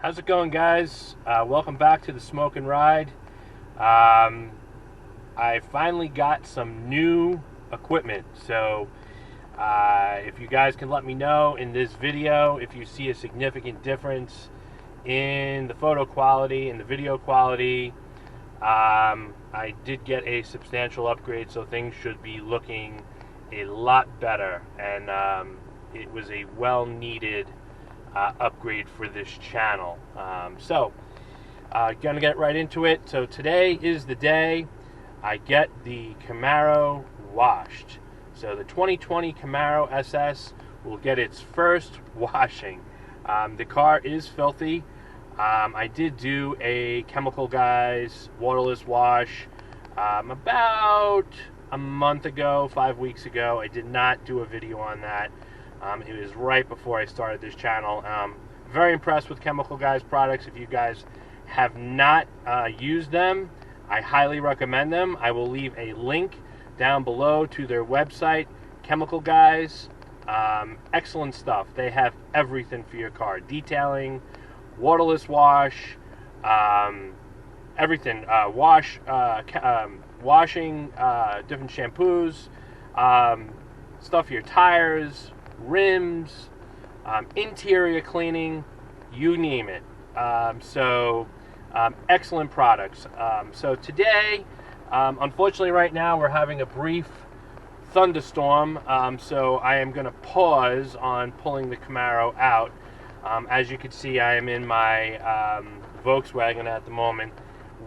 How's it going, guys? Welcome back to the Smoke and Ride. I finally got some new equipment, so if you guys can let me know in this video if you see a significant difference in the photo quality and the video quality. I did get a substantial upgrade, so things should be looking a lot better, and it was a well-needed upgrade for this channel. Gonna get right into it. So today is the day I get the Camaro washed. So the 2020 Camaro SS will get its first washing. The car is filthy. I did do a Chemical Guys waterless wash about a month ago, 5 weeks ago. I did not do a video on that. It was right before I started this channel. Very impressed with Chemical Guys products. If you guys have not used them, I highly recommend them. I will leave a link down below to their website, Chemical Guys. Excellent stuff. They have everything for your car. Detailing, waterless wash, everything. Washing, different shampoos, stuff for your tires, rims, interior cleaning, you name it. Excellent products. So today, unfortunately right now we're having a brief thunderstorm, so I am going to pause on pulling the Camaro out. As you can see, I am in my Volkswagen at the moment,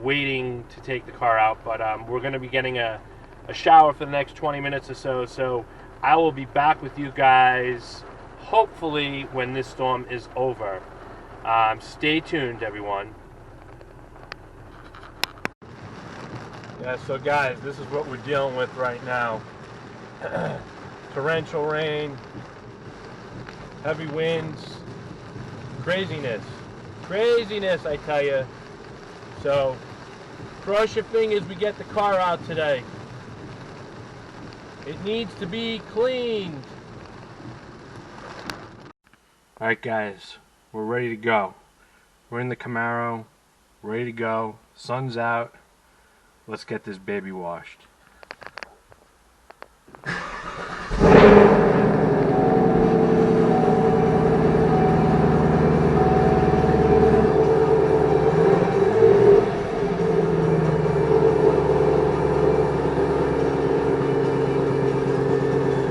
waiting to take the car out, but we're going to be getting a shower for the next 20 minutes or so, so I will be back with you guys hopefully when this storm is over. Stay tuned, everyone. Yeah, so guys, this is what we're dealing with right now. Torrential rain, heavy winds, craziness, I tell you. So cross your fingers we get the car out today. It needs to be cleaned. Alright guys, we're ready to go. We're in the Camaro, ready to go. Sun's out. Let's get this baby washed.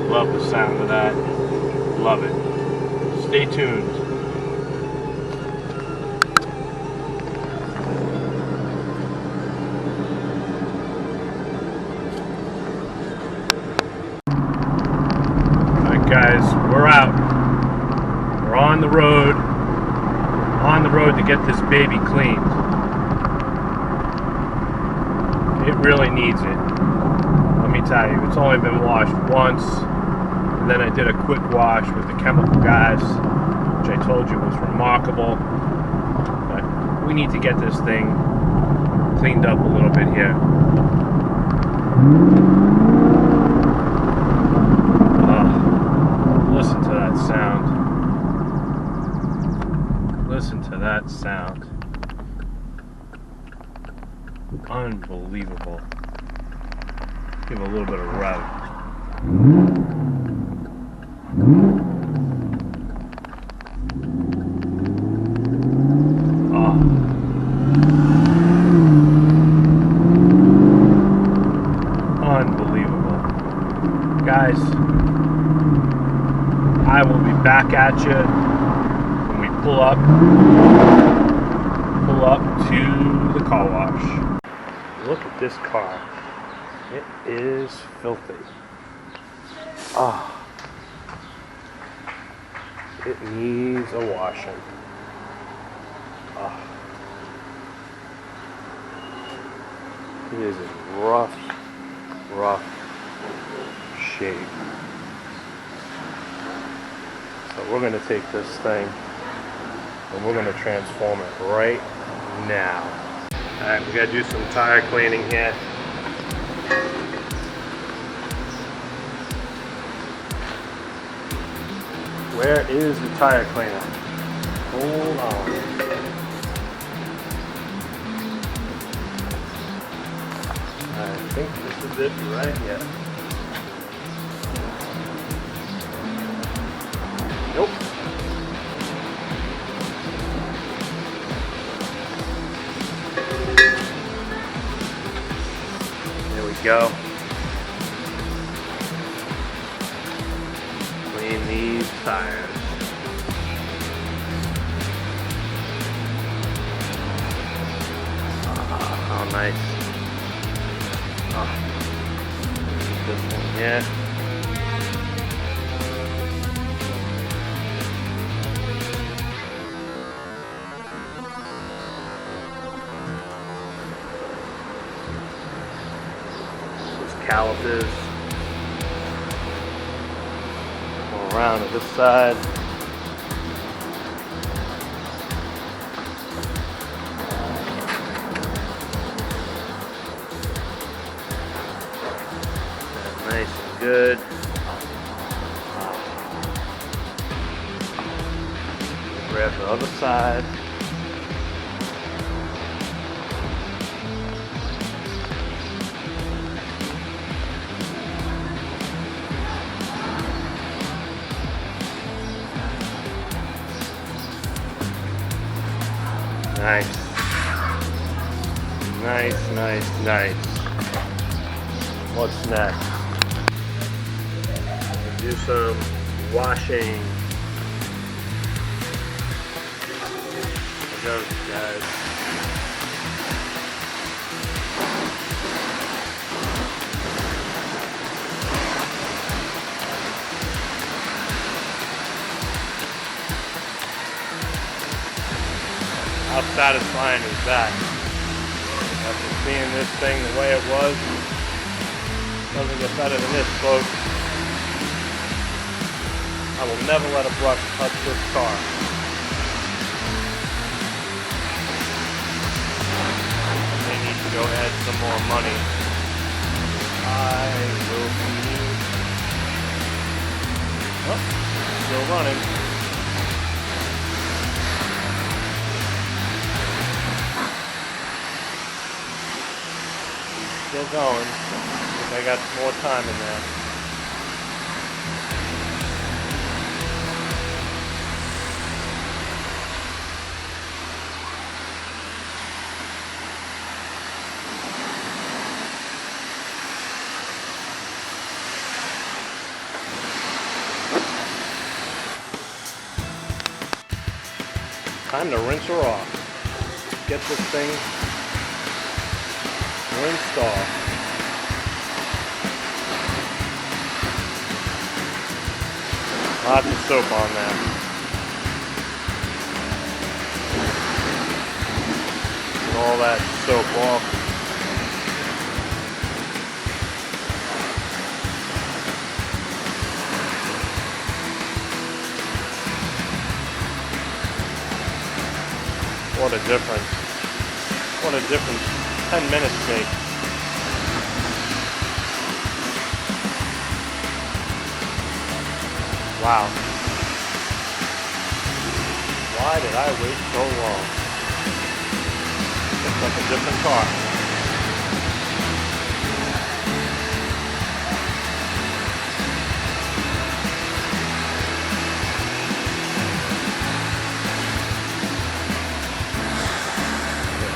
Love the sound of that. Love it. Stay tuned. Alright guys, we're out. We're on the road. On the road to get this baby cleaned. It really needs it. Let me tell you, it's only been washed once. And then I did a quick wash with the Chemical Guys, which I told you was remarkable. But we need to get this thing cleaned up a little bit here. Listen to that sound. Listen to that sound. Unbelievable. Give it a little bit of rev. Unbelievable. Guys, I will be back at you when we pull up to the car wash. Look at this car. It is filthy. It needs a washing. It is in rough shape. So we're going to take this thing and we're going to transform it right now. Alright, we got to do some tire cleaning here. Where is the tire cleaner? Hold on. I think this is it right here. Nope. There we go. Clean these tires. Oh, nice. Oh. This one here. Calipers. Go around to this side. Nice and good. Grab the other side. Nice. Nice, nice, nice. What's next? Do some washing. There goes, guys. How satisfying is that? After seeing this thing the way it was, doesn't get better than this, folks. I will never let a brush touch this car. I may need to go add some more money. I will be... Oh, still running. Still going. I think I got some more time in there. Time to rinse her off. Get this thing rinsed off. Lots of soap on that. Get all that soap off. What a difference. What a difference 10 minutes make. Wow. Why did I wait so long? Looks like a different car.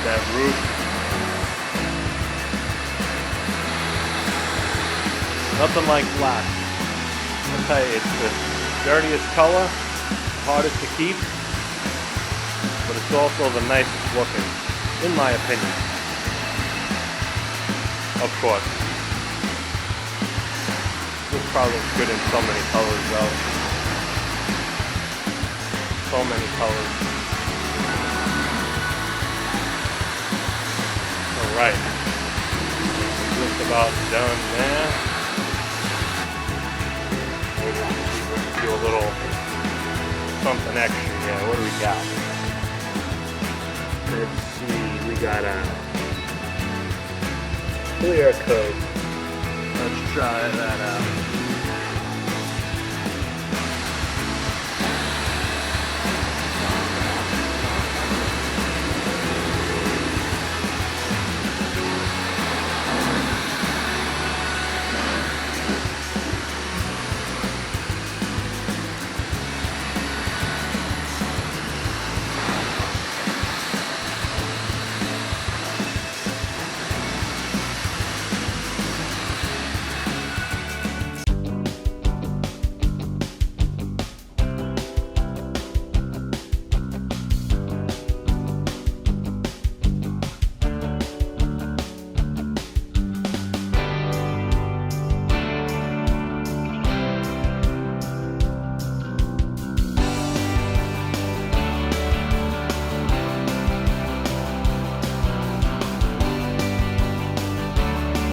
That roof. Nothing like black. I'll tell you, it's the dirtiest color, hardest to keep, but it's also the nicest looking, in my opinion. Of course. This car looks good in so many colors though. So many colors. Alright, just about done there. Let's do a little something extra here. What do we got? Let's see, we got a clear coat. Let's try that out.